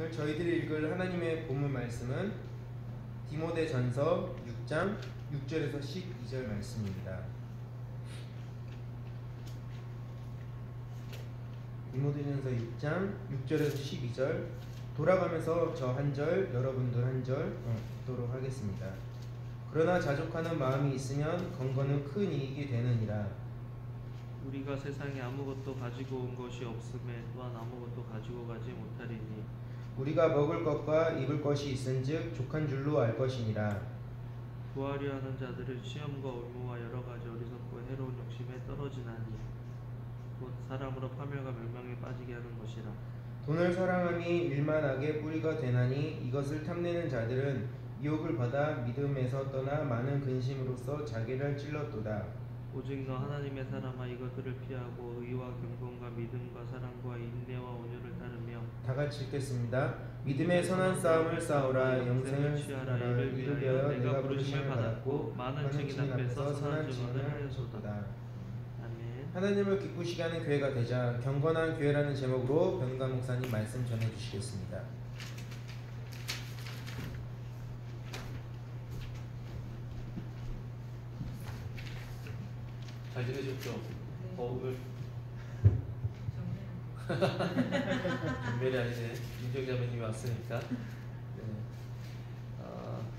오늘 저희들이 읽을 하나님의 본문 말씀은 디모데전서 6장 6절에서 12절 말씀입니다. 디모데전서 6장 6절에서 12절 돌아가면서 저 한 절, 여러분들 한 절 읽도록 하겠습니다. 그러나 자족하는 마음이 있으면 건거는 큰 이익이 되느니라. 우리가 세상에 아무것도 가지고 온 것이 없음에 또한 아무것도 가지고 가지 못하리니 우리가 먹을 것과 입을 것이 있은즉 족한 줄로 알 것이니라. 구하려 하는 자들은 시험과 올무와 여러 가지 어리석고 해로운 욕심에 떨어지나니 곧 사람으로 파멸과 멸망에 빠지게 하는 것이라. 돈을 사랑함이 일만하게 뿌리가 되나니 이것을 탐내는 자들은 유혹을 받아 믿음에서 떠나 많은 근심으로써 자기를 찔렀도다. 오직 너 하나님의 사람아 이것들을 피하고 의와 경건과 믿음과 사랑과 인내와 온유를 따르며 다 같이 읽겠습니다. 믿음의 선한 싸움을 싸우라. 영생을 취하라. 이를 위하여 내가 부르심을 받았고 많은 증인 앞에서 선한 증언을 하였도다. 아멘. 하나님을 기쁘시게 하는 교회가 되자. 경건한 교회라는 제목으로 변가 목사님 말씀 전해주시겠습니다. 잘 지내셨죠? 오늘 김멜이 아니네. 윤정자매님이 왔으니까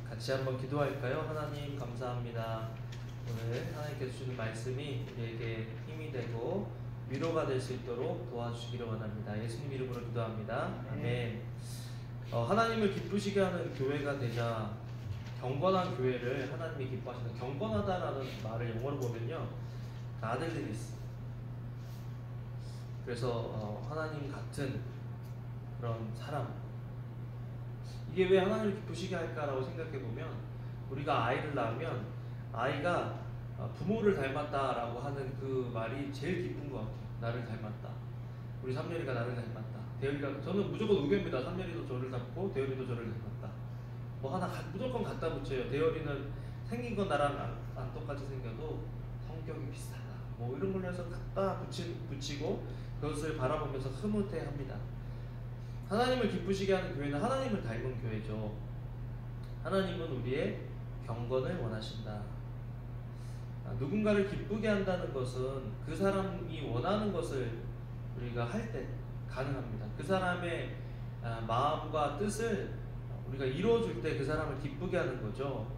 같이 한번 기도할까요? 하나님 감사합니다. 오늘 하나님께서 주는 말씀이 우리에게 힘이 되고 위로가 될 수 있도록 도와주시기를 원합니다. 예수님 이름으로 기도합니다. 아멘. 하나님을 기쁘시게 하는 교회가 되자. 경건한 교회를 하나님이 기뻐하시는, 경건하다라는 말을 영어로 보면요 아들들이 있어. 그래서 하나님 같은 그런 사람, 이게 왜 하나님을 기쁘시게 할까라고 생각해 보면, 우리가 아이를 낳으면 아이가 부모를 닮았다라고 하는 그 말이 제일 기쁜 것 같아요. 나를 닮았다. 우리 삼년이가 나를 닮았다. 대열이가, 저는 무조건 우겨입니다. 삼년이도 저를 닮고 대열이도 저를 닮았다. 뭐 하나 무조건 갖다 붙여요. 대열이는 생긴 건 나랑 안 똑같이 생겨도 성격이 비슷하다. 뭐 이런 걸로 해서 갖다 붙이고 그것을 바라보면서 흐뭇해합니다. 하나님을 기쁘시게 하는 교회는 하나님을 닮은 교회죠. 하나님은 우리의 경건을 원하신다. 누군가를 기쁘게 한다는 것은 그 사람이 원하는 것을 우리가 할 때 가능합니다. 그 사람의 마음과 뜻을 우리가 이루어줄 때 그 사람을 기쁘게 하는 거죠.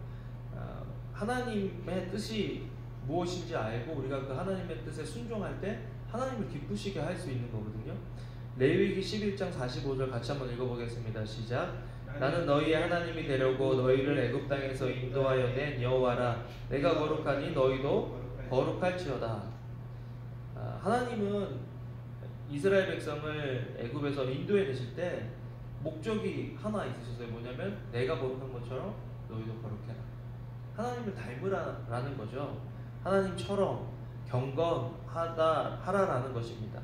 하나님의 뜻이 무엇인지 알고 우리가 그 하나님의 뜻에 순종할 때 하나님을 기쁘시게 할 수 있는 거거든요. 레위기 11장 45절 같이 한번 읽어보겠습니다. 시작. 나는 너희의 하나님이 되려고 너희를 애굽 땅에서 인도하여 낸 여호와라. 내가 거룩하니 너희도 거룩할지어다. 하나님은 이스라엘 백성을 애굽에서 인도해 내실 때 목적이 하나 있으셨어요. 뭐냐면 내가 거룩한 것처럼 너희도 거룩해라. 하나님을 닮으라는 거죠. 하나님처럼 경건하라라는 것입니다.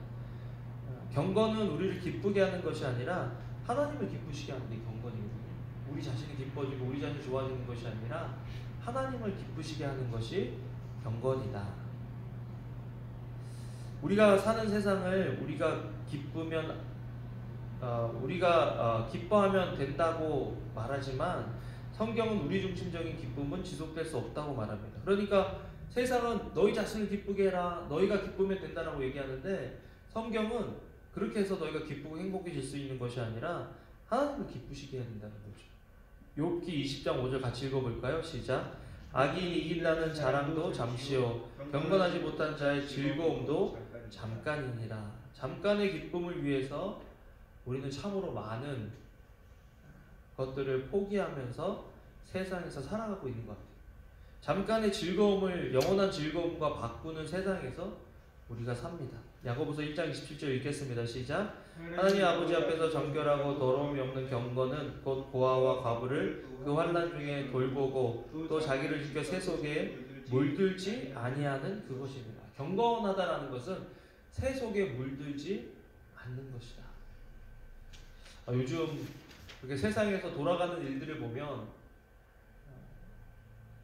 경건은 우리를 기쁘게 하는 것이 아니라 하나님을 기쁘시게 하는 게 경건이거든요. 우리 자신이 기뻐지고 우리 자신이 좋아지는 것이 아니라 하나님을 기쁘시게 하는 것이 경건이다. 우리가 사는 세상을 우리가 기쁘면 기뻐하면 된다고 말하지만 성경은 우리 중심적인 기쁨은 지속될 수 없다고 말합니다. 그러니까 세상은 너희 자신을 기쁘게 해라, 너희가 기쁘면 된다라고 얘기하는데, 성경은 그렇게 해서 너희가 기쁘고 행복해질 수 있는 것이 아니라 하나님을 기쁘시게 해야 된다는 거죠. 욥기 20장 5절 같이 읽어볼까요? 시작. 악이 이긴다는 자랑도 잠시요 경건하지 못한 자의 즐거움도 잠깐이니라. 잠깐의 기쁨을 위해서 우리는 참으로 많은 것들을 포기하면서 세상에서 살아가고 있는 것 같아요. 잠깐의 즐거움을 영원한 즐거움과 바꾸는 세상에서 우리가 삽니다. 야고보서 1장 27절 읽겠습니다. 시작. 하나님 아버지 앞에서 정결하고 더러움이 없는 경건은 곧 고아와 과부를 그 환난 중에 돌보고 또 자기를 지켜 새 속에 물들지 아니하는 그것입니다. 경건하다라는 것은 새 속에 물들지 않는 것이다. 요즘 그렇게 세상에서 돌아가는 일들을 보면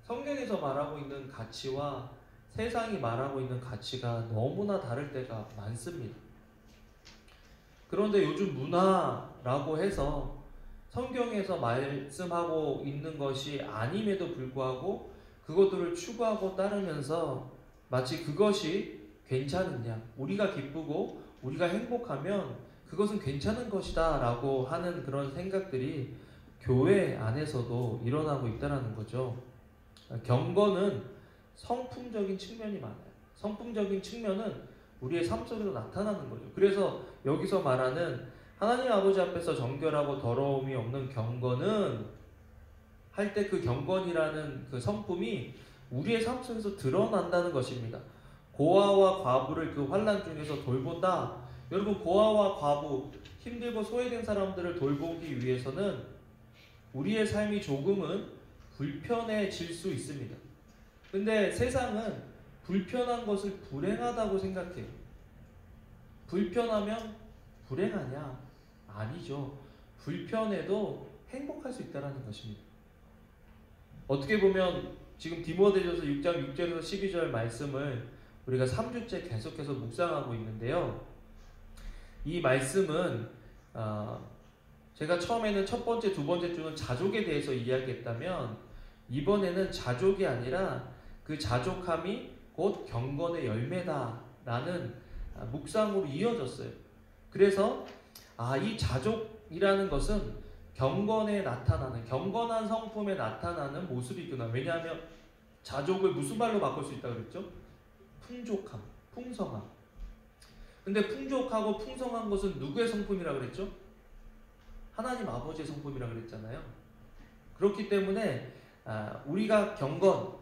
성경에서 말하고 있는 가치와 세상이 말하고 있는 가치가 너무나 다를 때가 많습니다. 그런데 요즘 문화 라고 해서 성경에서 말씀하고 있는 것이 아님에도 불구하고 그것들을 추구하고 따르면서 마치 그것이 괜찮으냐, 우리가 기쁘고 우리가 행복하면 그것은 괜찮은 것이다 라고 하는 그런 생각들이 교회 안에서도 일어나고 있다는 거죠. 경건은 성품적인 측면이 많아요. 성품적인 측면은 우리의 삶 속에서 나타나는 거죠. 그래서 여기서 말하는 하나님 아버지 앞에서 정결하고 더러움이 없는 경건은 할 때 그 경건이라는 그 성품이 우리의 삶 속에서 드러난다는 것입니다. 고아와 과부를 그 환난 중에서 돌본다. 여러분, 고아와 과부, 힘들고 소외된 사람들을 돌보기 위해서는 우리의 삶이 조금은 불편해질 수 있습니다. 근데 세상은 불편한 것을 불행하다고 생각해요. 불편하면 불행하냐? 아니죠. 불편해도 행복할 수 있다는 것입니다. 어떻게 보면 지금 디모데전서 6장 6절에서 12절 말씀을 우리가 3주째 계속해서 묵상하고 있는데요. 이 말씀은 제가 처음에는 첫 번째, 두 번째 주는 자족에 대해서 이야기했다면 이번에는 자족이 아니라 그 자족함이 곧 경건의 열매다라는 묵상으로 이어졌어요. 그래서 이 자족이라는 것은 경건에 나타나는, 경건한 성품에 나타나는 모습이구나. 왜냐하면 자족을 무슨 말로 바꿀 수 있다고 그랬죠? 풍족함, 풍성함. 근데 풍족하고 풍성한 것은 누구의 성품이라고 그랬죠? 하나님 아버지의 성품이라고 그랬잖아요. 그렇기 때문에 우리가 경건,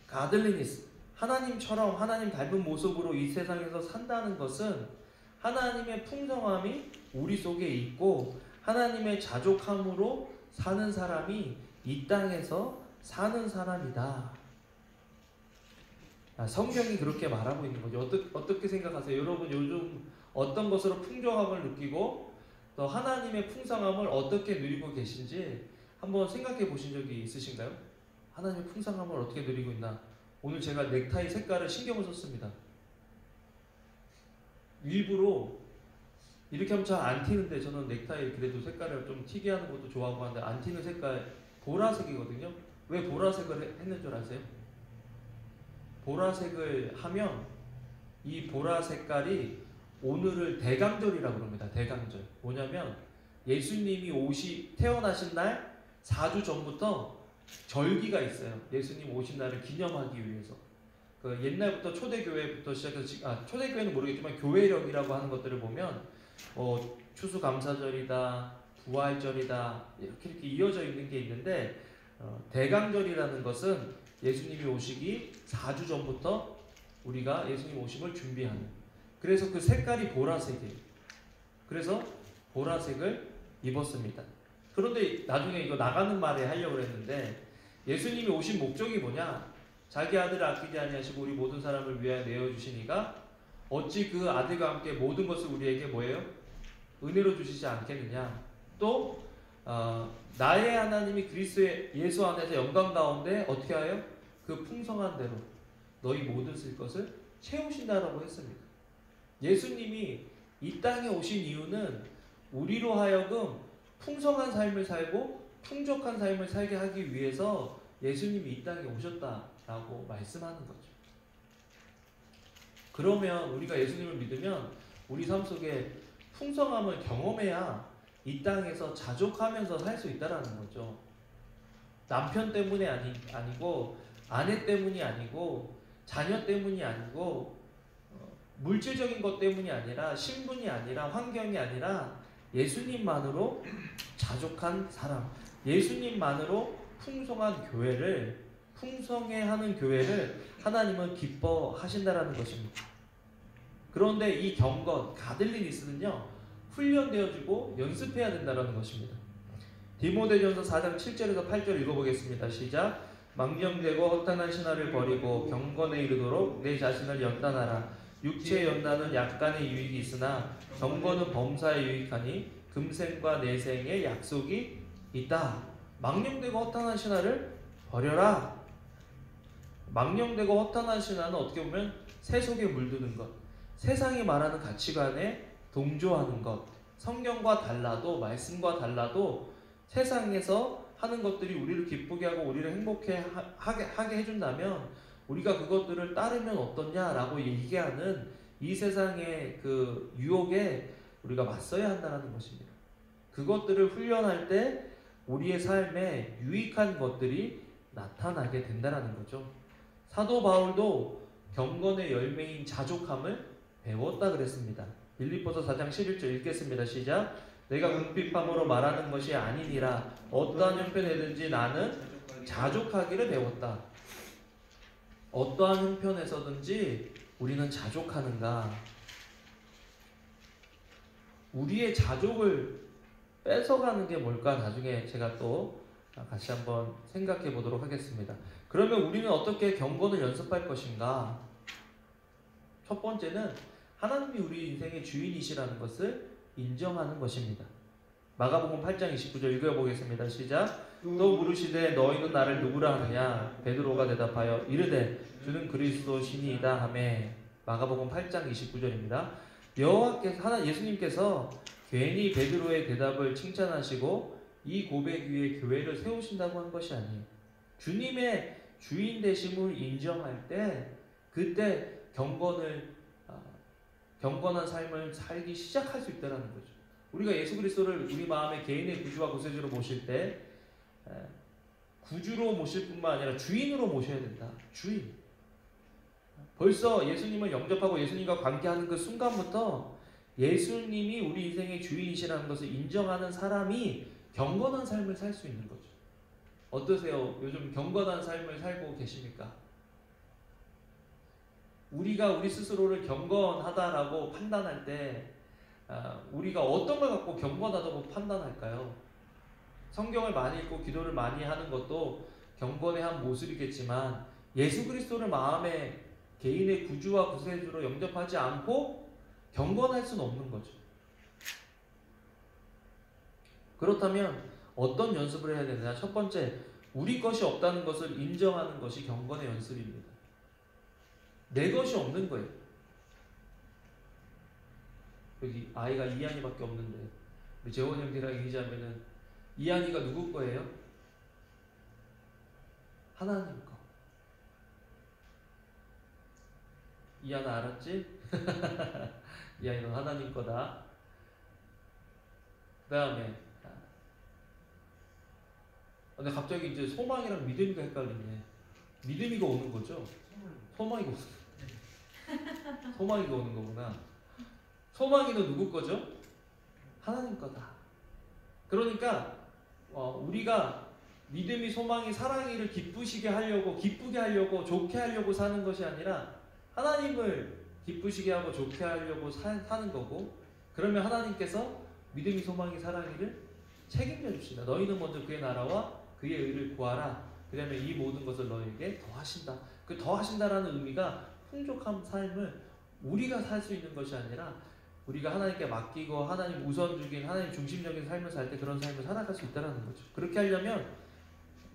가들리니스, 하나님처럼 하나님 닮은 모습으로 이 세상에서 산다는 것은 하나님의 풍성함이 우리 속에 있고 하나님의 자족함으로 사는 사람이 이 땅에서 사는 사람이다. 성경이 그렇게 말하고 있는 거죠. 어떻게 생각하세요? 여러분, 요즘 어떤 것으로 풍족함을 느끼고 또 하나님의 풍성함을 어떻게 누리고 계신지 한번 생각해 보신 적이 있으신가요? 하나님의 풍성함을 어떻게 누리고 있나? 오늘 제가 넥타이 색깔을 신경을 썼습니다. 일부러 이렇게 하면 잘 안 튀는데 저는 넥타이 그래도 색깔을 좀 튀게 하는 것도 좋아하고 하는데 안 튀는 색깔 보라색이거든요. 왜 보라색을 했는 줄 아세요? 보라색을 하면 이 보라 색깔이 오늘을 대강절이라고 합니다. 대강절. 뭐냐면 예수님이 태어나신 날 4주 전부터 절기가 있어요. 예수님 오신 날을 기념하기 위해서. 그 옛날부터 초대교회부터 시작해서 초대교회는 모르겠지만 교회력이라고 하는 것들을 보면 추수감사절이다, 부활절이다 이렇게 이어져 있는 게 있는데 대강절이라는 것은 예수님이 오시기 4주 전부터 우리가 예수님 오심을 준비하는. 그래서 그 색깔이 보라색이에요. 그래서 보라색을 입었습니다. 그런데 나중에 이거 나가는 말에 하려고 했는데 예수님이 오신 목적이 뭐냐? 자기 아들을 아끼지 아니하시고 우리 모든 사람을 위하여 내어주시니가 어찌 그 아들과 함께 모든 것을 우리에게 뭐예요? 은혜로 주시지 않겠느냐? 또 나의 하나님이 그리스도의 예수 안에서 영광 가운데 어떻게 하여? 그 풍성한 대로 너희 모든 쓸 것을 채우신다라고 했습니다. 예수님이 이 땅에 오신 이유는 우리로 하여금 풍성한 삶을 살고 풍족한 삶을 살게 하기 위해서 예수님이 이 땅에 오셨다라고 말씀하는 거죠. 그러면 우리가 예수님을 믿으면 우리 삶 속에 풍성함을 경험해야 이 땅에서 자족하면서 살 수 있다라는 거죠. 남편 때문에 아니고 아내 때문이 아니고 자녀 때문이 아니고 물질적인 것 때문이 아니라 신분이 아니라 환경이 아니라 예수님만으로 자족한 사람, 예수님만으로 풍성한 교회를, 풍성해하는 교회를 하나님은 기뻐하신다라는 것입니다. 그런데 이 경건, 가들리니스는요 훈련되어지고 연습해야 된다는 것입니다. 디모데전서 4장 7절에서 8절 읽어보겠습니다. 시작. 망령되고 허탄한 신화를 버리고 경건에 이르도록 내 자신을 연단하라. 육체의 연단은 약간의 유익이 있으나 경건은 범사에 유익하니 금생과 내생의 약속이 있다. 망령되고 허탄한 신화를 버려라. 망령되고 허탄한 신화는 어떻게 보면 세속에 물드는 것, 세상이 말하는 가치관에 동조하는 것, 성경과 달라도 말씀과 달라도 세상에서 하는 것들이 우리를 기쁘게 하고 우리를 행복해 하게 해준다면 우리가 그것들을 따르면 어떻냐라고 얘기하는 이 세상의 그 유혹에 우리가 맞서야 한다는 것입니다. 그것들을 훈련할 때 우리의 삶에 유익한 것들이 나타나게 된다는 거죠. 사도 바울도 경건의 열매인 자족함을 배웠다 그랬습니다. 빌립보서 4장 11절 읽겠습니다. 시작. 내가 궁핍함으로 말하는 것이 아니니라. 어떠한 형편에든지 나는 자족하기를 배웠다. 어떠한 형편에서든지 우리는 자족하는가? 우리의 자족을 뺏어가는 게 뭘까? 나중에 제가 또 같이 한번 생각해 보도록 하겠습니다. 그러면 우리는 어떻게 경건을 연습할 것인가? 첫 번째는 하나님이 우리 인생의 주인이시라는 것을 인정하는 것입니다. 마가복음 8장 29절 읽어보겠습니다. 시작. 또 물으시되 너희는 나를 누구라 하느냐? 베드로가 대답하여 이르되 주는 그리스도시니이다 하매. 마가복음 8장 29절입니다. 여호와께서 예수님께서 괜히 베드로의 대답을 칭찬하시고 이 고백 위에 교회를 세우신다고 한 것이 아니에요. 주님의 주인 되심을 인정할 때 그때 경건한 삶을 살기 시작할 수 있다는 거죠. 우리가 예수 그리스도를 우리 마음의 개인의 구주와 구세주로 모실 때 구주로 모실 뿐만 아니라 주인으로 모셔야 된다. 주인. 벌써 예수님을 영접하고 예수님과 관계하는 그 순간부터 예수님이 우리 인생의 주인이시라는 것을 인정하는 사람이 경건한 삶을 살 수 있는 거죠. 어떠세요? 요즘 경건한 삶을 살고 계십니까? 우리가 우리 스스로를 경건하다라고 판단할 때 우리가 어떤 걸 갖고 경건하다고 판단할까요? 성경을 많이 읽고 기도를 많이 하는 것도 경건의 한 모습이겠지만 예수 그리스도를 마음에 개인의 구주와 구세주로 영접하지 않고 경건할 수는 없는 거죠. 그렇다면 어떤 연습을 해야 되느냐? 첫 번째, 우리 것이 없다는 것을 인정하는 것이 경건의 연습입니다. 내 것이 없는 거예요. 여기 아이가 이한이밖에 없는데 우리 재원 형제랑 얘기하면은 이한이가 누구 거예요? 하나님 거. 이한아 알았지? 이한이는 하나님 거다. 그 다음에 근데 갑자기 이제 소망이랑 믿음이가 헷갈리네. 믿음이가 오는 거죠? 소망이가 오는 거구나. 소망이는 누구 거죠? 하나님 거다. 그러니까 우리가 믿음이, 소망이, 사랑이를 기쁘게 하려고 좋게 하려고 사는 것이 아니라 하나님을 기쁘시게 하고 좋게 하려고 사는 거고, 그러면 하나님께서 믿음이, 소망이, 사랑이를 책임져 줍시다. 너희는 먼저 그의 나라와 그의 의를 구하라. 그 다음에 이 모든 것을 너희에게 더하신다. 그 더하신다라는 의미가 풍족한 삶을 우리가 살 수 있는 것이 아니라 우리가 하나님께 맡기고 하나님 우선적인, 하나님 중심적인 삶을 살 때 그런 삶을 살아갈 수 있다는 거죠. 그렇게 하려면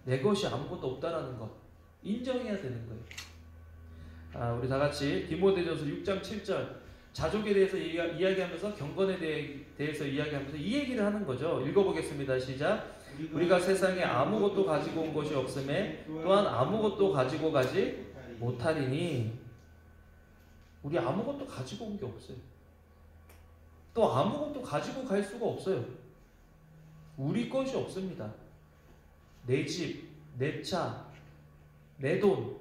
내 것이 아무것도 없다라는 것 인정해야 되는 거예요. 우리 다 같이 디모데전서 6장 7절 자족에 대해서 이야기하면서 경건에 대해서 이야기하면서 이 얘기를 하는 거죠. 읽어보겠습니다. 시작. 우리가 세상에 아무것도 가지고 온 것이 없음에 또한 아무것도 가지고 가지 못하리니. 우리 아무것도 가지고 온 게 없어요. 또 아무것도 가지고 갈 수가 없어요. 우리 것이 없습니다. 내 집, 내 차, 내 돈,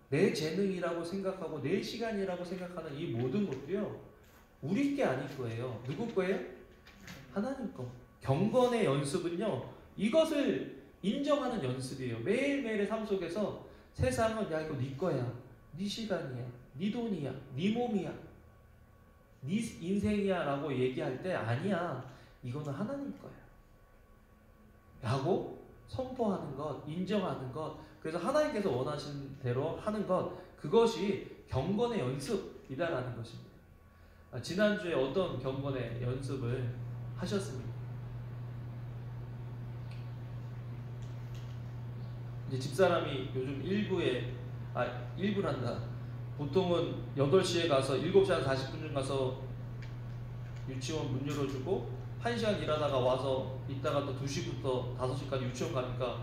내 재능이라고 생각하고 내 시간이라고 생각하는 이 모든 것도요, 우리 게 아닐 거예요. 누구 거예요? 하나님 거. 경건의 연습은요, 이것을 인정하는 연습이에요. 매일매일의 삶 속에서 세상은 야 이거 네 거야, 네 시간이야, 네 돈이야, 네 몸이야, 네 인생이야 라고 얘기할 때 아니야, 이거는 하나님 거야 라고 선포하는 것, 인정하는 것, 그래서 하나님께서 원하신 대로 하는 것, 그것이 경건의 연습이다라는 것입니다. 지난주에 어떤 경건의 연습을 하셨습니까? 이제 집사람이 요즘 일부란다. 보통은 8시에 가서 7시 한 40분쯤 가서 유치원 문 열어주고 1시간 일하다가 와서 이따가 또 2시부터 5시까지 유치원 가니까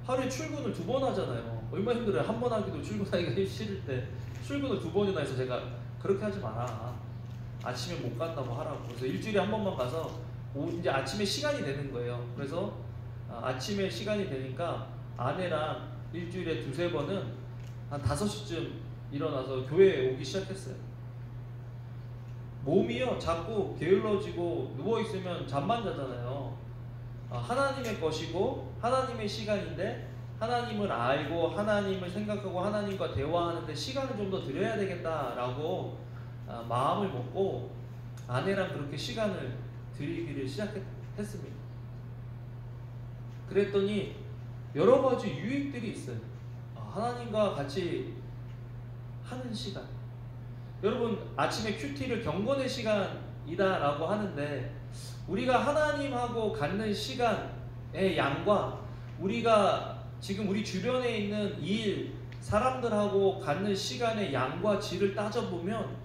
하루에 출근을 2번 하잖아요. 얼마나 힘들어요. 한 번 하기도 출근하기가 싫을 때 출근을 2번이나 해서 제가 그렇게 하지 마라. 아침에 못 간다고 하라고. 그래서 일주일에 한 번만 가서 이제 아침에 시간이 되는 거예요. 그래서 아침에 시간이 되니까 아내랑 일주일에 2-3번은 한 5시쯤 일어나서 교회에 오기 시작했어요. 몸이요 자꾸 게을러지고 누워있으면 잠만 자잖아요. 하나님의 것이고 하나님의 시간인데 하나님을 알고 하나님을 생각하고 하나님과 대화하는데 시간을 좀 더 드려야 되겠다라고 마음을 먹고 아내랑 그렇게 시간을 드리기를 시작했습니다. 그랬더니 여러 가지 유익들이 있어요. 하나님과 같이 하는 시간. 여러분 아침에 큐티를 경건의 시간이다라고 하는데 우리가 하나님하고 갖는 시간의 양과 우리가 지금 우리 주변에 있는 일, 사람들하고 갖는 시간의 양과 질을 따져보면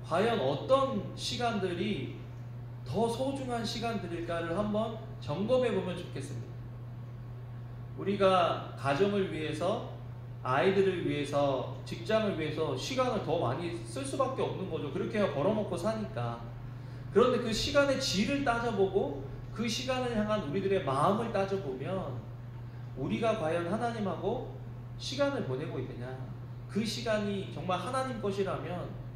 과연 어떤 시간들이 더 소중한 시간들일까를 한번 점검해보면 좋겠습니다. 우리가 가정을 위해서, 아이들을 위해서, 직장을 위해서 시간을 더 많이 쓸 수밖에 없는 거죠. 그렇게 벌어먹고 사니까. 그런데 그 시간의 질을 따져보고 그 시간을 향한 우리들의 마음을 따져보면 우리가 과연 하나님하고 시간을 보내고 있느냐, 그 시간이 정말 하나님 것이라면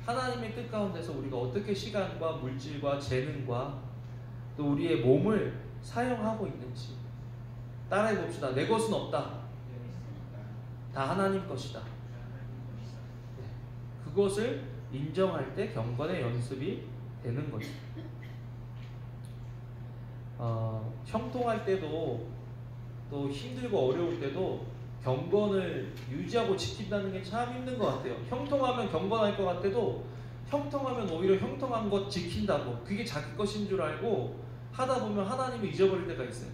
하나님의 뜻 가운데서 우리가 어떻게 시간과 물질과 재능과 또 우리의 몸을 사용하고 있는지 따라해 봅시다. 내 것은 없다. 다 하나님 것이다. 그것을 인정할 때 경건의 연습이 되는 거죠. 형통할 때도 또 힘들고 어려울 때도 경건을 유지하고 지킨다는 게 참 힘든 것 같아요. 형통하면 경건할 것 같아도 형통하면 오히려 형통한 것 지킨다고 그게 자기 것인 줄 알고 하다 보면 하나님을 잊어버릴 때가 있어요.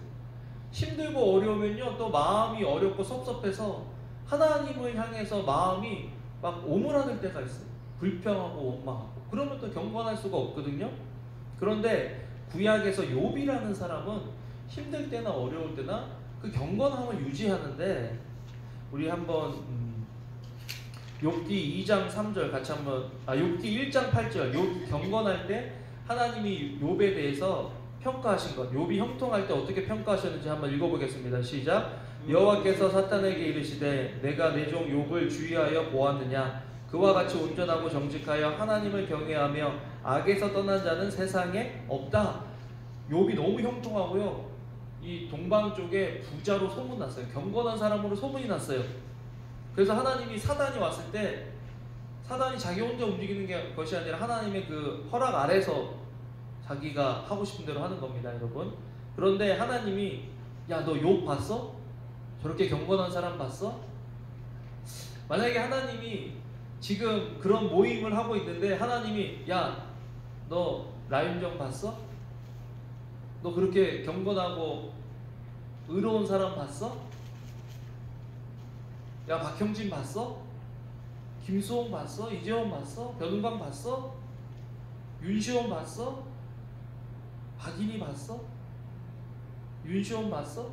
힘들고 어려우면요 또 마음이 어렵고 섭섭해서 하나님을 향해서 마음이 막 오물하는 때가 있어요. 불평하고 원망하고. 그러면 또 경건할 수가 없거든요. 그런데 구약에서 욥이라는 사람은 힘들 때나 어려울 때나 그 경건함을 유지하는데 우리 한번 욥기 2장 3절 같이 한번 욥기 1장 8절 욥 경건할 때 하나님이 욥에 대해서 평가하신 것, 욥이 형통할 때 어떻게 평가하셨는지 한번 읽어보겠습니다. 시작. 여호와께서 사탄에게 이르시되 내가 내 종 욥을 주의하여 보았느냐. 그와 같이 온전하고 정직하여 하나님을 경외하며 악에서 떠난 자는 세상에 없다. 욥이 너무 형통하고요. 이 동방 쪽에 부자로 소문났어요. 경건한 사람으로 소문이 났어요. 그래서 하나님이 사단이 왔을 때 사단이 자기 혼자 움직이는 것이 아니라 하나님의 그 허락 아래서 자기가 하고 싶은 대로 하는 겁니다, 여러분. 그런데 하나님이 야, 너 욥 봤어? 저렇게 경건한 사람 봤어? 만약에 하나님이 지금 그런 모임을 하고 있는데 하나님이 야, 너 라윤정 봤어? 너 그렇게 경건하고 의로운 사람 봤어? 야, 박형진 봤어? 김수홍 봤어? 이재원 봤어? 변은광 봤어? 윤시원 봤어? 박인희 봤어? 윤시원 봤어?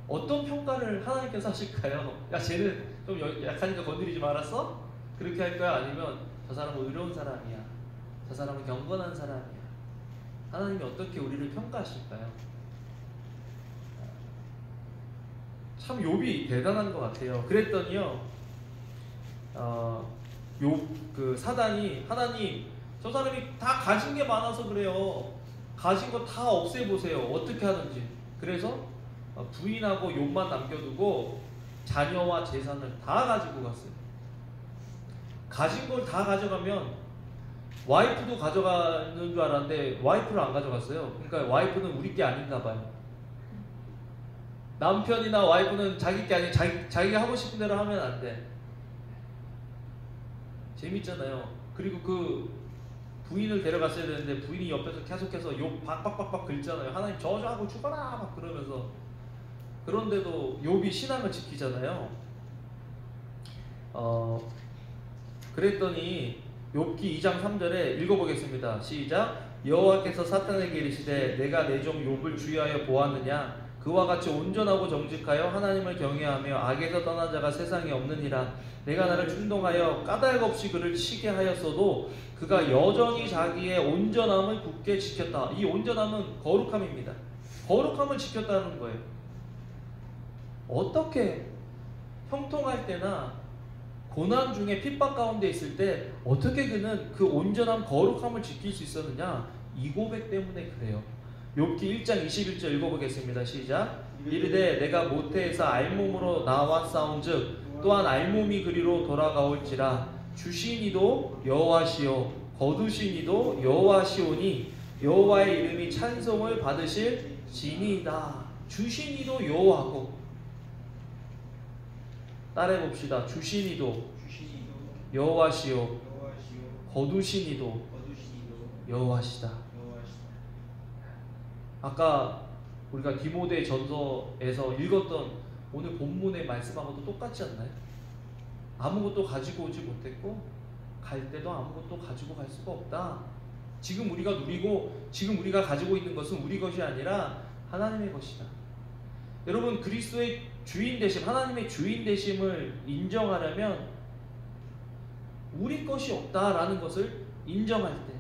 어떤 평가를 하나님께서 하실까요? 야, 쟤는 좀 약하니까 건드리지 말았어? 그렇게 할까요? 아니면 저 사람은 의로운 사람이야, 저 사람은 경건한 사람이야, 하나님이 어떻게 우리를 평가하실까요? 참 욥이 대단한 것 같아요. 그랬더니요, 그 사단이 하나님, 저 사람이 다 가진 게 많아서 그래요. 가진 거 다 없애보세요. 어떻게 하든지. 그래서 부인하고 욥만 남겨두고 자녀와 재산을 다 가지고 갔어요. 가진 걸 다 가져가면 와이프도 가져가는 줄 알았는데 와이프를 안 가져갔어요. 그러니까 와이프는 우리 게 아닌가 봐요. 남편이나 와이프는 자기 게 아니, 자기가 하고 싶은 대로 하면 안 돼. 재밌잖아요. 그리고 그 부인을 데려갔어야 되는데 부인이 옆에서 계속해서 욥 박박박박 긁잖아요. 하나님 저주하고 죽어라 막 그러면서. 그런데도 욥이 신앙을 지키잖아요. 그랬더니 욥기 2장 3절에 읽어보겠습니다. 시작. 여호와께서 사탄에게 이르시되 내가 내 종 욥을 주의하여 보았느냐 그와 같이 온전하고 정직하여 하나님을 경외하며 악에서 떠난 자가 세상에 없느니라. 내가 나를 충동하여 까닭 없이 그를 치게 하였어도 그가 여전히 자기의 온전함을 굳게 지켰다. 이 온전함은 거룩함입니다. 거룩함을 지켰다는 거예요. 어떻게 형통할 때나 고난 중에 핍박 가운데 있을 때 어떻게 그는 그 온전함 거룩함을 지킬 수 있었느냐? 이 고백 때문에 그래요. 욥기 1장 21절 읽어보겠습니다. 시작. 이르되 내가 모태에서 알몸으로 나왔사온즉 또한 알몸이 그리로 돌아가올지라. 주신 이도 여호와시요 거두신 이도 여호와시오니 여호와의 이름이 찬송을 받으실 진이다. 주신 이도 여호와고, 따라해봅시다. 주신 이도 여호와시요 거두신 이도 여호와시다. 아까 우리가 디모데 전서에서 읽었던 오늘 본문의 말씀하고도 똑같지 않나요? 아무것도 가지고 오지 못했고 갈 때도 아무것도 가지고 갈 수가 없다. 지금 우리가 누리고 지금 우리가 가지고 있는 것은 우리 것이 아니라 하나님의 것이다. 여러분, 그리스도의 주인 되심, 하나님의 주인 되심을 인정하려면 우리 것이 없다라는 것을 인정할 때,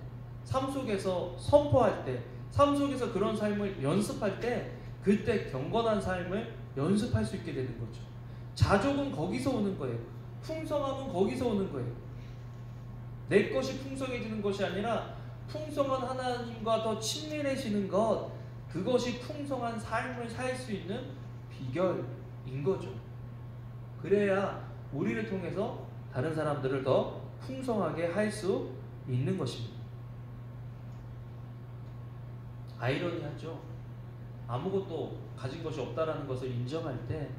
삶 속에서 선포할 때, 삶 속에서 그런 삶을 연습할 때, 그때 경건한 삶을 연습할 수 있게 되는 거죠. 자족은 거기서 오는 거예요. 풍성함은 거기서 오는 거예요. 내 것이 풍성해지는 것이 아니라 풍성한 하나님과 더 친밀해지는 것, 그것이 풍성한 삶을 살 수 있는 비결인 거죠. 그래야 우리를 통해서 다른 사람들을 더 풍성하게 할 수 있는 것입니다. 아이러니하죠. 아무것도 가진 것이 없다라는 것을 인정할 때,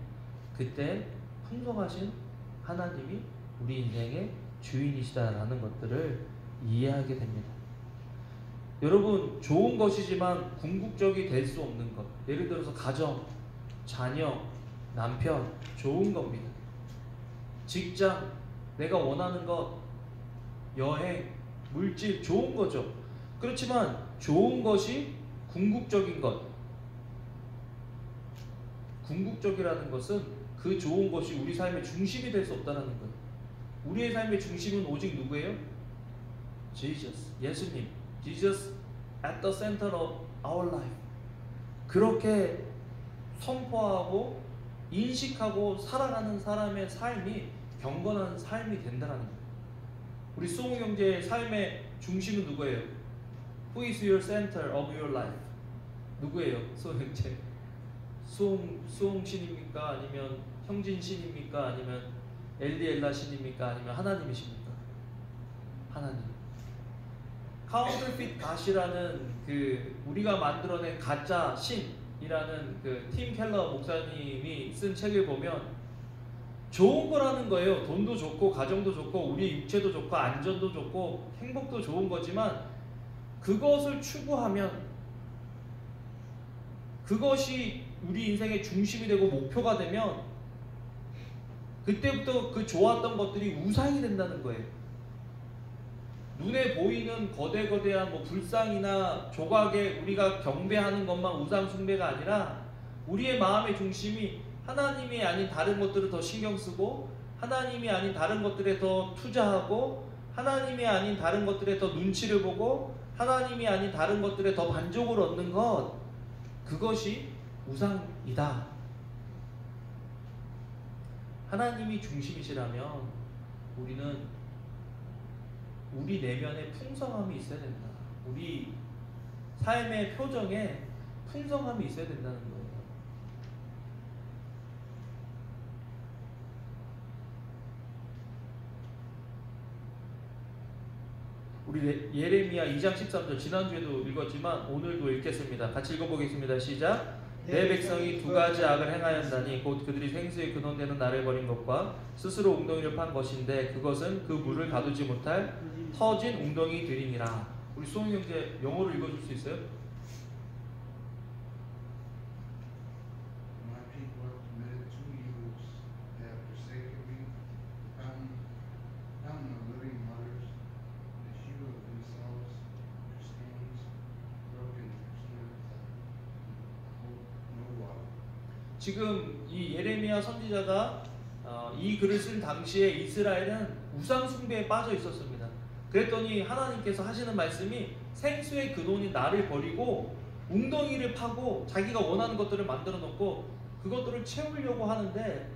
그때 풍성하신 하나님이 우리 인생의 주인이시다라는 것들을 이해하게 됩니다. 여러분, 좋은 것이지만 궁극적이 될 수 없는 것, 예를 들어서 가정, 자녀, 남편, 좋은 겁니다. 직장, 내가 원하는 것, 여행, 물질, 좋은 거죠. 그렇지만 좋은 것이 궁극적인 것, 궁극적이라는 것은 그 좋은 것이 우리 삶의 중심이 될 수 없다는 거예요. 우리의 삶의 중심은 오직 누구예요? Jesus, 예수님. Jesus at the center of our life. 그렇게 선포하고 인식하고 살아가는 사람의 삶이 경건한 삶이 된다는 거예요. 우리 수홍 형제의 삶의 중심은 누구예요? Who is your center of your life? 누구예요? 수홍 형제. 수홍 신입니까? 아니면 형진 신입니까? 아니면 엘리엘라 신입니까? 아니면 하나님이십니까? 하나님. 카운터핏 갓이라는 그 우리가 만들어낸 가짜 신이라는 그 팀 켈러 목사님이 쓴 책을 보면 좋은 거라는 거예요. 돈도 좋고 가정도 좋고 우리 육체도 좋고 안전도 좋고 행복도 좋은 거지만, 그것을 추구하면 그것이 우리 인생의 중심이 되고 목표가 되면 그때부터 그 좋았던 것들이 우상이 된다는 거예요. 눈에 보이는 거대한 뭐 불상이나 조각에 우리가 경배하는 것만 우상 숭배가 아니라, 우리의 마음의 중심이 하나님이 아닌 다른 것들을 더 신경 쓰고, 하나님이 아닌 다른 것들에 더 투자하고, 하나님이 아닌 다른 것들에 더 눈치를 보고, 하나님이 아닌 다른 것들에 더 만족을 얻는 것, 그것이 우상이다. 하나님이 중심이시라면 우리는 우리 내면에 풍성함이 있어야 된다. 우리 삶의 표정에 풍성함이 있어야 된다는 거예요. 우리 예레미야 2장 13절 지난주에도 읽었지만 오늘도 읽겠습니다. 같이 읽어보겠습니다. 시작. 내 백성이 두 가지 악을 행하였다니 곧 그들이 생수에 근원되는 나를 버린 것과 스스로 웅덩이를 판 것인데 그것은 그 물을 가두지 못할 터진 웅덩이들이니라. 우리 수홍 형제 영어로 읽어줄 수 있어요? My people are committed to evils. They have forsaken me, found the living waters. 지금 이 예레미야 선지자가 이 글을 쓴 당시에 이스라엘은 우상 숭배에 빠져 있었습니다. 그랬더니 하나님께서 하시는 말씀이 생수의 근원인 나를 버리고 웅덩이를 파고 자기가 원하는 것들을 만들어 놓고 그것들을 채우려고 하는데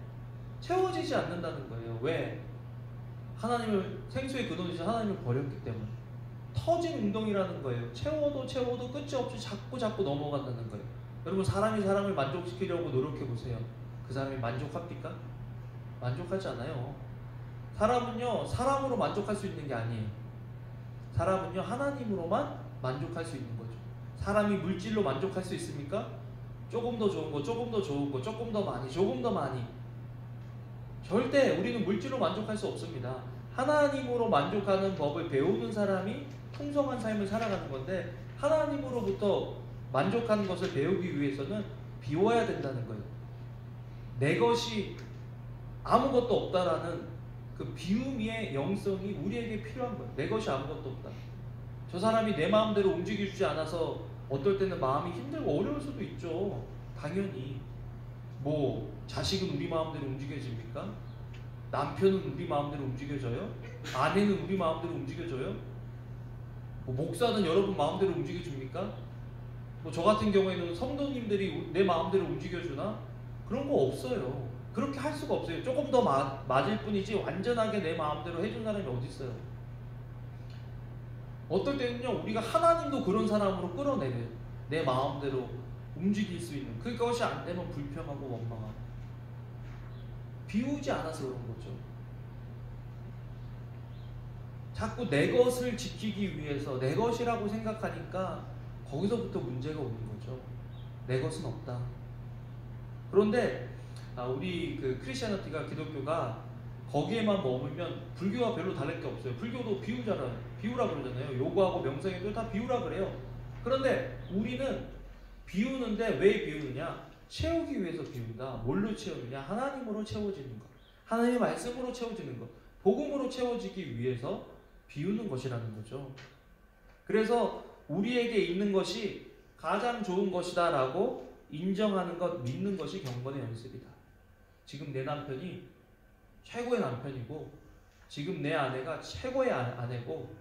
채워지지 않는다는 거예요. 왜? 하나님을, 생수의 근원이신 하나님을 버렸기 때문에. 터진 웅덩이라는 거예요. 채워도 끝이 없이 자꾸 넘어간다는 거예요. 여러분, 사람이 사람을 만족시키려고 노력해 보세요. 그 사람이 만족합니까? 만족하지 않아요. 사람은요, 사람으로 만족할 수 있는 게 아니에요. 사람은요, 하나님으로만 만족할 수 있는 거죠. 사람이 물질로 만족할 수 있습니까? 조금 더 좋은 거, 조금 더 좋은 거, 조금 더 많이, 조금 더 많이. 절대 우리는 물질로 만족할 수 없습니다. 하나님으로 만족하는 법을 배우는 사람이 풍성한 삶을 살아가는 건데, 하나님으로부터 만족하는 것을 배우기 위해서는 비워야 된다는 거예요. 내 것이 아무것도 없다라는 그 비움의 영성이 우리에게 필요한 거예요. 내 것이 아무것도 없다. 저 사람이 내 마음대로 움직여주지 않아서 어떨 때는 마음이 힘들고 어려울 수도 있죠. 당연히. 뭐 자식은 우리 마음대로 움직여집니까? 남편은 우리 마음대로 움직여져요? 아내는 우리 마음대로 움직여져요? 뭐 목사는 여러분 마음대로 움직여줍니까? 뭐 저 같은 경우에는 성도님들이 내 마음대로 움직여주나? 그런 거 없어요. 그렇게 할 수가 없어요. 조금 더 맞을 뿐이지 완전하게 내 마음대로 해준 사람이 어디 있어요? 어떨 때는요, 우리가 하나님도 그런 사람으로 끌어내려요. 내 마음대로 움직일 수 있는. 그것이 안 되면 불평하고 원망하고. 비우지 않아서 그런 거죠. 자꾸 내 것을 지키기 위해서 내 것이라고 생각하니까 거기서부터 문제가 오는 거죠. 내 것은 없다. 그런데 우리 그 크리스천티가, 기독교가 거기에만 머물면 불교와 별로 다를 게 없어요. 불교도 비우라 그러잖아요. 요구하고 명상에도 다 비우라 그래요. 그런데 우리는 비우는데 왜 비우느냐? 채우기 위해서 비운다. 뭘로 채우느냐? 하나님으로 채워지는 것, 하나님의 말씀으로 채워지는 것, 복음으로 채워지기 위해서 비우는 것이라는 거죠. 그래서 우리에게 있는 것이 가장 좋은 것이다 라고 인정하는 것, 믿는 것이 경건의 연습이다. 지금 내 남편이 최고의 남편이고, 지금 내 아내가 최고의 아내고,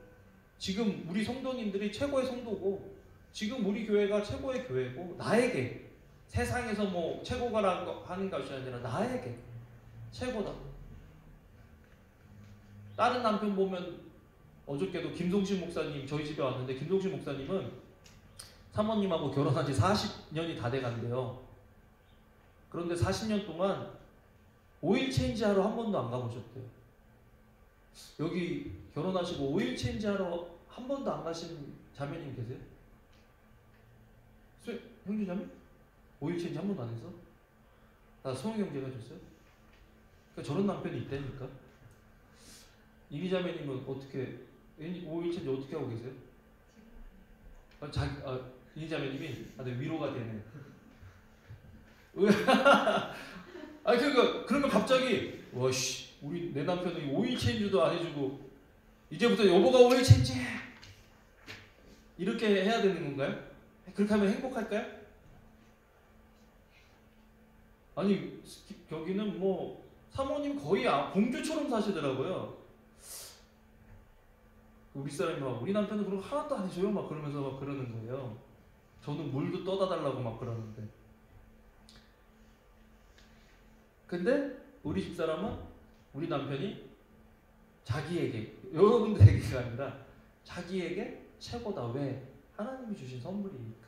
지금 우리 성도님들이 최고의 성도고, 지금 우리 교회가 최고의 교회고, 나에게 세상에서 뭐 최고가 하는 것이 아니라 나에게 최고다. 다른 남편 보면, 어저께도 김동신 목사님 저희 집에 왔는데, 김동신 목사님은 사모님하고 결혼한 지 40년이 다 돼간대요. 그런데 40년 동안 오일 체인지 하러 한 번도 안 가보셨대요. 여기 결혼하시고 오일 체인지 하러 한 번도 안 가신 자매님 계세요? 형제 자매? 오일 체인지 한 번도 안 했어? 나 성희 형제가 해줬어요? 그러니까 저런 남편이 있다니까. 이미 자매님은 어떻게 오일 체인지 어떻게 하고 계세요? 이미 자매님이 내 위로가 되네. 그러면 갑자기 와씨, 우리 내 남편은 오일 체인지도 안 해주고 이제부터 여보가 오일 체인지 이렇게 해야 되는 건가요? 그렇게 하면 행복할까요? 아니, 여기는 뭐 사모님 거의 공주처럼 사시더라고요. 우리 사람이 막 우리 남편은 그런 거 하나도 안 해줘요 막 그러면서 막 그러는 거예요. 저는 물도 떠다 달라고 막 그러는데. 근데 우리 집사람은, 우리 남편이 자기에게, 여러분들에게가 아니라 자기에게 최고다. 왜? 하나님이 주신 선물이니까.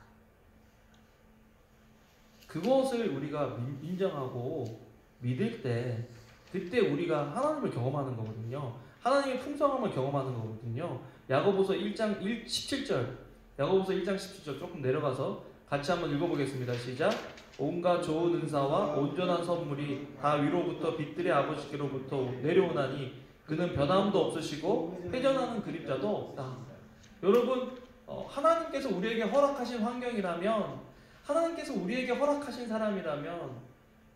그것을 우리가 인정하고 믿을 때, 그때 우리가 하나님을 경험하는 거거든요. 하나님의 풍성함을 경험하는 거거든요. 야고보서 1장 17절, 야고보서 1장 17절 조금 내려가서 같이 한번 읽어보겠습니다. 시작. 온갖 좋은 은사와 온전한 선물이 다 위로부터 빛들의 아버지께로부터 내려오나니 그는 변함도 없으시고 회전하는 그림자도 없다. 여러분, 하나님께서 우리에게 허락하신 환경이라면, 하나님께서 우리에게 허락하신 사람이라면,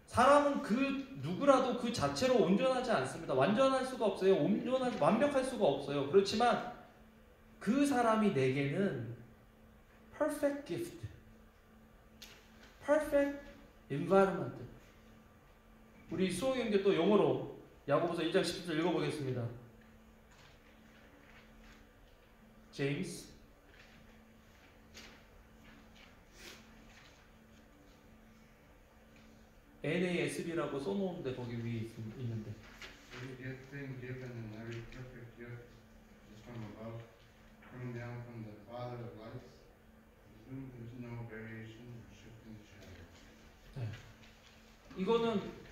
사람은 그 누구라도 그 자체로 온전하지 않습니다. 완전할 수가 없어요. 완벽할 수가 없어요. 그렇지만 그 사람이 내게는 perfect gift, perfect environment, 우리 수호 형제 또 영어로 야고보서 1장 10절 읽어보겠습니다. 제임스. NASB라고 써놓은데 거기 위에 있는데. Every gift being given and every perfect gift is from above, coming down from the Father of lights, with whom there is no variation or shifting shadow. 이거는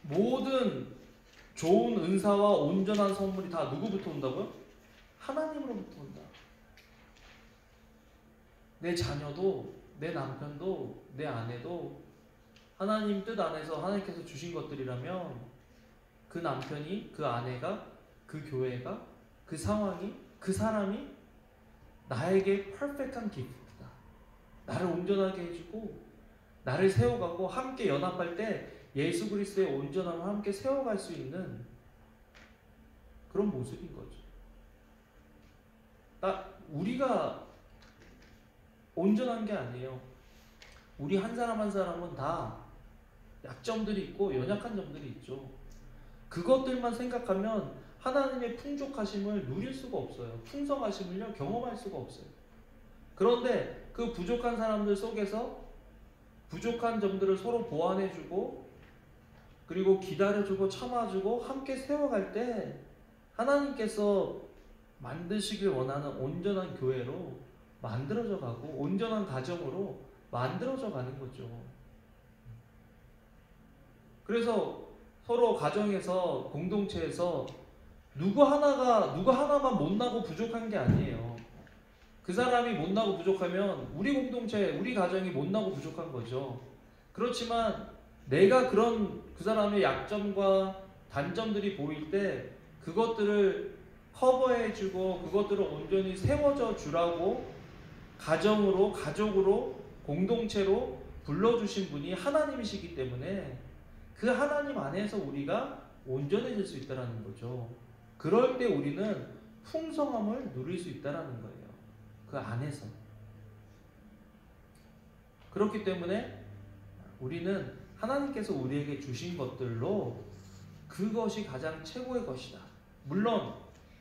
모든 좋은 은사와 온전한 선물이 다 누구부터 온다고요? 하나님으로부터 온다. 내 자녀도, 내 남편도, 내 아내도 하나님 뜻 안에서 하나님께서 주신 것들이라면 그 남편이, 그 아내가, 그 교회가, 그 상황이, 그 사람이 나에게 퍼펙트한 기프트다. 나를 온전하게 해주고 나를 세워가고 함께 연합할 때 예수 그리스도의 온전함을 함께 세워갈 수 있는 그런 모습인 거죠. 우리가 온전한 게 아니에요. 우리 한 사람 한 사람은 다 약점들이 있고 연약한 점들이 있죠. 그것들만 생각하면 하나님의 풍족하심을 누릴 수가 없어요. 풍성하심을요 경험할 수가 없어요. 그런데 그 부족한 사람들 속에서 부족한 점들을 서로 보완해주고 그리고 기다려주고 참아주고 함께 세워갈 때 하나님께서 만드시길 원하는 온전한 교회로 만들어져 가고 온전한 가정으로 만들어져 가는 거죠. 그래서 서로 가정에서 공동체에서 누구 하나만 못나고 부족한 게 아니에요. 그 사람이 못나고 부족하면 우리 공동체, 우리 가정이 못나고 부족한 거죠. 그렇지만 내가 그 사람의 약점과 단점들이 보일 때 그것들을 커버해주고 그것들을 온전히 세워져 주라고 가정으로, 가족으로, 공동체로 불러주신 분이 하나님이시기 때문에 그 하나님 안에서 우리가 온전해질 수 있다는 거죠. 그럴 때 우리는 풍성함을 누릴 수 있다는 거예요. 그 안에서. 그렇기 때문에 우리는 하나님께서 우리에게 주신 것들로 그것이 가장 최고의 것이다. 물론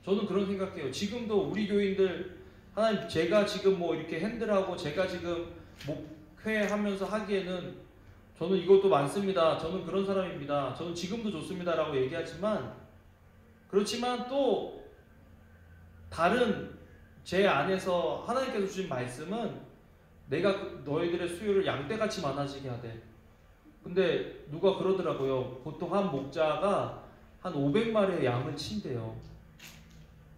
저는 그런 생각해요. 지금도 우리 교인들 하나님 제가 지금 뭐 이렇게 핸들하고 제가 지금 목회하면서 하기에는 저는 이것도 많습니다. 저는 그런 사람입니다. 저는 지금도 좋습니다. 라고 얘기하지만 그렇지만 또 다른 제 안에서 하나님께서 주신 말씀은 내가 너희들의 수요를 양떼같이 많아지게 하되 근데 누가 그러더라고요. 보통 한 목자가 한 500마리의 양을 친대요.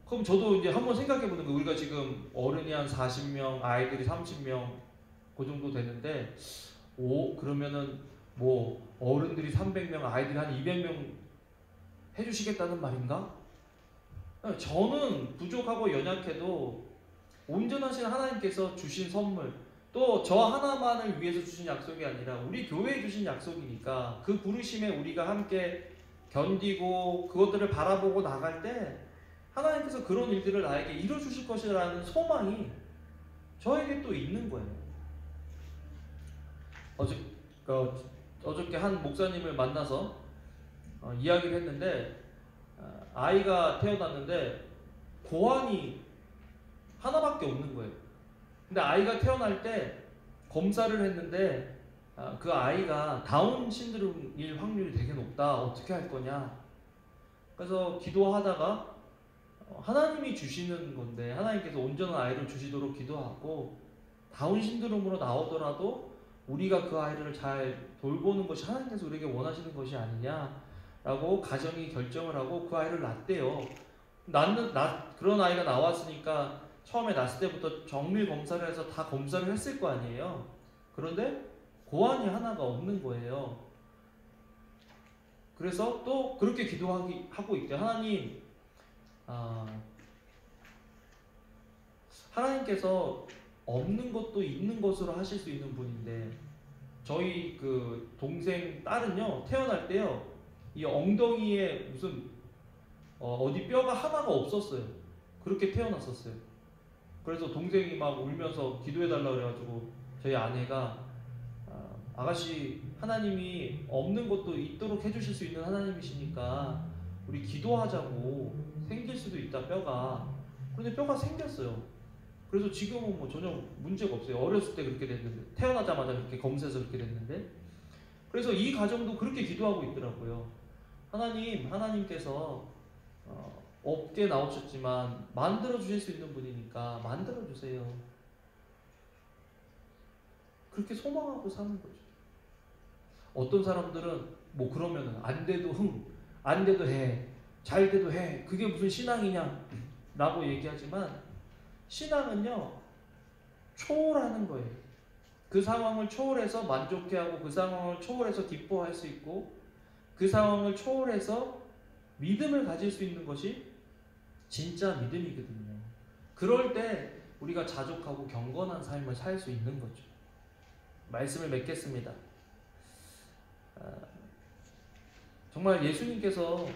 그럼 저도 이제 한번 생각해 보는 거예요. 우리가 지금 어른이 한 40명, 아이들이 30명 그 정도 되는데 그러면은 뭐 어른들이 300명, 아이들이 한 200명 해주시겠다는 말인가? 저는 부족하고 연약해도 온전하신 하나님께서 주신 선물 또 저 하나만을 위해서 주신 약속이 아니라 우리 교회에 주신 약속이니까 그 부르심에 우리가 함께 견디고 그것들을 바라보고 나갈 때 하나님께서 그런 일들을 나에게 이뤄주실 것이라는 소망이 저에게 또 있는 거예요. 어저께 한 목사님을 만나서 이야기를 했는데 아이가 태어났는데 고환이 하나밖에 없는 거예요. 근데 아이가 태어날 때 검사를 했는데 그 아이가 다운 신드롬일 확률이 되게 높다. 어떻게 할 거냐. 그래서 기도하다가 하나님이 주시는 건데 하나님께서 온전한 아이를 주시도록 기도하고 다운 신드롬으로 나오더라도 우리가 그 아이를 잘 돌보는 것이 하나님께서 우리에게 원하시는 것이 아니냐라고 가정이 결정을 하고 그 아이를 낳았대요. 그런 아이가 나왔으니까 처음에 낳았을 때부터 정밀 검사를 해서 다 검사를 했을 거 아니에요. 그런데 고환이 하나가 없는 거예요. 그래서 또 그렇게 기도하고 있대요. 하나님께서 없는 것도 있는 것으로 하실 수 있는 분인데 저희 그 동생 딸은요 태어날 때요 이 엉덩이에 무슨 어디 뼈가 하나가 없었어요. 그렇게 태어났었어요. 그래서 동생이 막 울면서 기도해달라 그래가지고 저희 아내가 아가씨 하나님이 없는 것도 있도록 해주실 수 있는 하나님이시니까 우리 기도하자고 생길 수도 있다 뼈가. 그런데 뼈가 생겼어요. 그래서 지금은 뭐 전혀 문제가 없어요. 어렸을 때 그렇게 됐는데 태어나자마자 그렇게 검사해서 그렇게 됐는데 그래서 이 가정도 그렇게 기도하고 있더라고요. 하나님께서 없게 나오셨지만 만들어 주실 수 있는 분이니까 만들어 주세요. 그렇게 소망하고 사는 거죠. 어떤 사람들은 뭐 그러면은 안 돼도 안 돼도 해, 잘 돼도 해. 그게 무슨 신앙이냐? 라고 얘기하지만 신앙은요 초월하는 거예요. 그 상황을 초월해서 만족해하고 그 상황을 초월해서 기뻐할 수 있고 그 상황을 초월해서 믿음을 가질 수 있는 것이 진짜 믿음이거든요. 그럴 때 우리가 자족하고 경건한 삶을 살 수 있는 거죠. 말씀을 맺겠습니다. 정말 예수님께서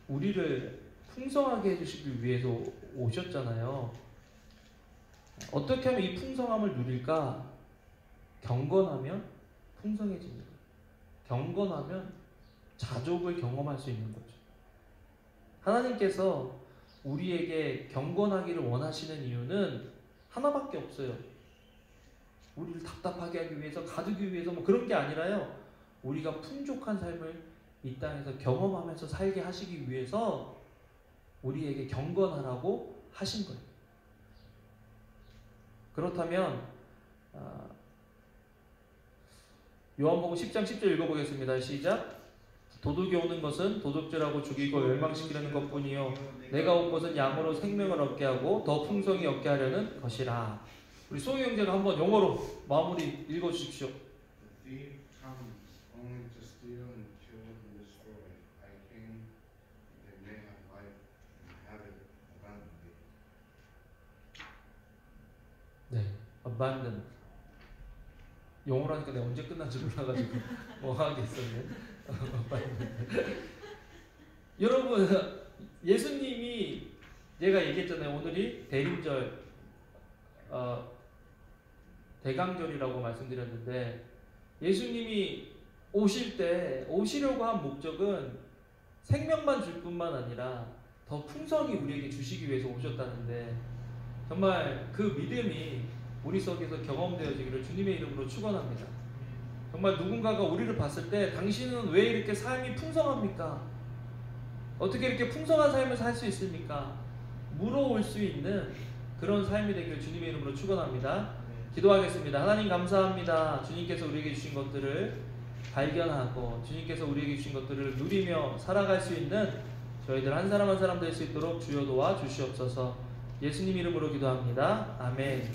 우리를 풍성하게 해주시기 위해서 오셨잖아요. 어떻게 하면 이 풍성함을 누릴까? 경건하면 풍성해집니다. 경건하면 자족을 경험할 수 있는 거죠. 하나님께서 우리에게 경건하기를 원하시는 이유는 하나밖에 없어요. 우리를 답답하게 하기 위해서, 가두기 위해서 뭐 그런 게 아니라요. 우리가 풍족한 삶을 이 땅에서 경험하면서 살게 하시기 위해서 우리에게 경건하라고 하신 거예요. 그렇다면 요한복음 10장 10절 읽어보겠습니다. 시작. 도둑이 오는 것은 도둑질하고 죽이고 멸망시키려는 것뿐이요 내가 온 것은 양으로 생명을 얻게 하고 더 풍성히 얻게 하려는 것이라. 우리 소희 형제가 한번 영어로 마무리 읽어주십시오. The thief comes only to steal and kill and destroy. I came that they may have life and have it abundantly. 네, abundant. 영어로 하니까 내가 언제 끝난지 몰라가지고 뭐 하겠었네. 여러분, 예수님이 제가 얘기했잖아요. 오늘이 대림절, 대강절이라고 말씀드렸는데 예수님이 오시려고 한 목적은 생명만 줄 뿐만 아니라 더 풍성히 우리에게 주시기 위해서 오셨다는데 정말 그 믿음이 우리 속에서 경험되어지기를 주님의 이름으로 축원합니다. 정말 누군가가 우리를 봤을 때 당신은 왜 이렇게 삶이 풍성합니까? 어떻게 이렇게 풍성한 삶을 살 수 있습니까? 물어올 수 있는 그런 삶이 되기를 주님의 이름으로 축원합니다. 기도하겠습니다. 하나님 감사합니다. 주님께서 우리에게 주신 것들을 발견하고 주님께서 우리에게 주신 것들을 누리며 살아갈 수 있는 저희들 한 사람 한 사람 될 수 있도록 주여 도와 주시옵소서. 예수님 이름으로 기도합니다. 아멘.